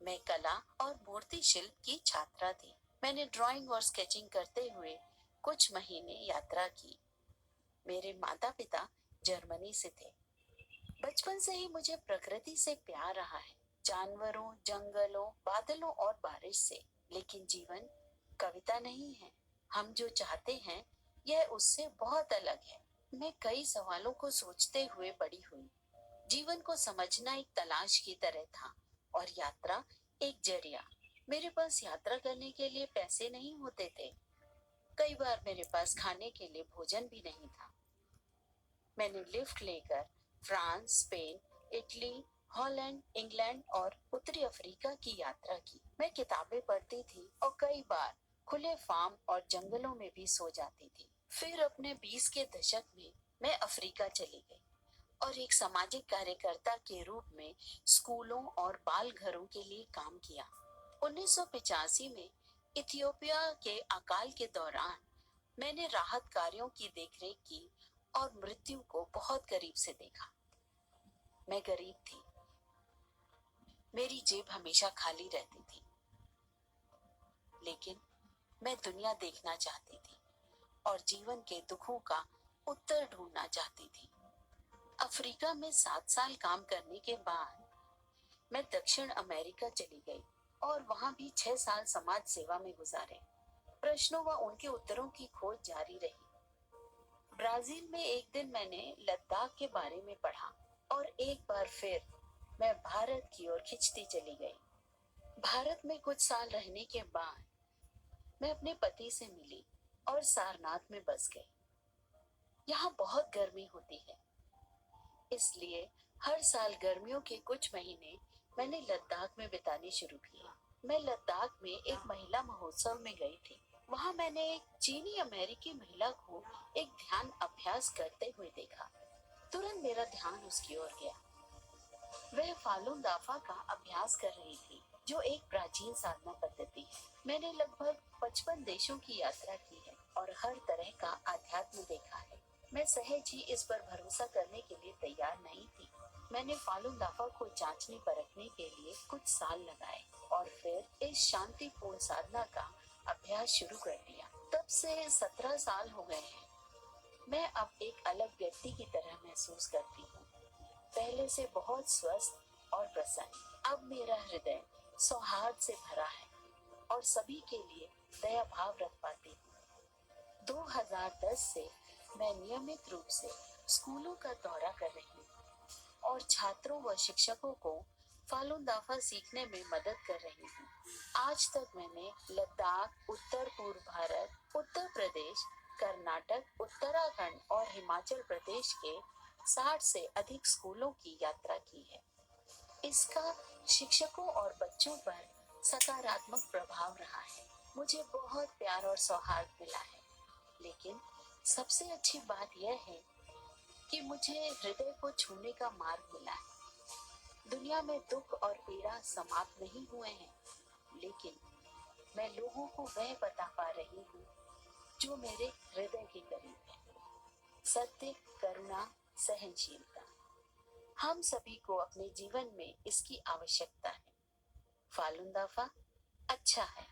मैं कला और मूर्ति शिल्प की छात्रा थी। मैंने ड्राइंग और स्केचिंग करते हुए कुछ महीने यात्रा की। मेरे माता पिता जर्मनी से थे। बचपन से ही मुझे प्रकृति से प्यार रहा है, जानवरों, जंगलों, बादलों और बारिश से। लेकिन जीवन कविता नहीं है। हम जो चाहते हैं यह उससे बहुत अलग है। मैं कई सवालों को सोचते हुए बड़ी हुई। जीवन को समझना एक तलाश की तरह था और यात्रा एक जरिया। मेरे पास यात्रा करने के लिए पैसे नहीं होते थे। कई बार मेरे पास खाने के लिए भोजन भी नहीं था। मैंने लिफ्ट लेकर France, Spain, Italy, Holland, England और उत्तरी अफ्रीका की यात्रा की। मैं किताबें पढ़ती थी और कई बार खुले फार्म और जंगलों में भी सो जाती थी। फिर अपने 20 के दशक में मैं अफ्रीका चली गई और एक सामाजिक कार्यकर्ता के रूप में स्कूलों और बाल घरों के लिए काम किया। 1985 में इथियोपिया के अकाल के दौरान मैंने राहत कार्यों की देखरेख की और मृत्यु को बहुत करीब से देखा। मैं गरीब थी, मेरी जेब हमेशा खाली रहती थी, लेकिन मैं दुनिया देखना चाहती थी और जीवन के दुखों का उत्तर ढूंढना चाहती थी। अफ्रीका में 7 साल काम करने के बाद मैं दक्षिण अमेरिका चली गई और वहां भी 6 साल समाज सेवा में गुजारे। प्रश्नों व उनके उत्तरों की खोज जारी रही। ब्राजील में एक दिन मैंने लद्दाख के बारे में पढ़ा और एक बार फिर मैं भारत की ओर खिंचती चली गई। भारत में कुछ साल रहने के बाद मैं अपने पति से मिली और सारनाथ में बस गई। यहाँ बहुत गर्मी होती है, इसलिए हर साल गर्मियों के कुछ महीने मैंने लद्दाख में बिताने शुरू किए। मैं लद्दाख में एक महिला महोत्सव में गई थी। वहां मैंने एक चीनी अमेरिकी महिला को एक ध्यान अभ्यास करते हुए देखा। तुरंत मेरा ध्यान उसकी ओर गया। वह फालून दाफा का अभ्यास कर रही थी, जो एक प्राचीन साधना पद्धति है। मैंने लगभग 55 देशों की यात्रा की है और हर तरह का आध्यात्म देखा है। मैं सहज ही इस पर भरोसा करने के लिए तैयार नहीं थी। मैंने फालून दाफा को जांचने परखने के लिए कुछ साल लगाए और फिर इस शांतिपूर्ण साधना का अभ्यास शुरू कर दिया। तब से 17 साल हो गए हैं। मैं अब एक अलग व्यक्ति की तरह महसूस करती हूँ, पहले से बहुत स्वस्थ और प्रसन्न। अब मेरा हृदय सौहार्द से भरा है और सभी के लिए दया भाव रख पाती हूँ। 2010 से मैं नियमित रूप से स्कूलों का दौरा कर रही हूँ और छात्रों व शिक्षकों को फालून दाफा सीखने में मदद कर रही हूँ। आज तक मैंने लद्दाख, उत्तर पूर्व भारत, उत्तर प्रदेश, कर्नाटक, उत्तराखंड और हिमाचल प्रदेश के 60 से अधिक स्कूलों की यात्रा की है। इसका शिक्षकों और बच्चों पर सकारात्मक प्रभाव रहा है। मुझे बहुत प्यार और सौहार्द मिला है, लेकिन सबसे अच्छी बात यह है कि मुझे हृदय को छूने का मार्ग मिला है। दुनिया में दुख और पीड़ा समाप्त नहीं हुए हैं, लेकिन मैं लोगों को वह बता पा रही हूँ जो मेरे हृदय के करीब है। सत्य, करुणा, सहनशीलता, हम सभी को अपने जीवन में इसकी आवश्यकता है। फालून दाफा अच्छा है,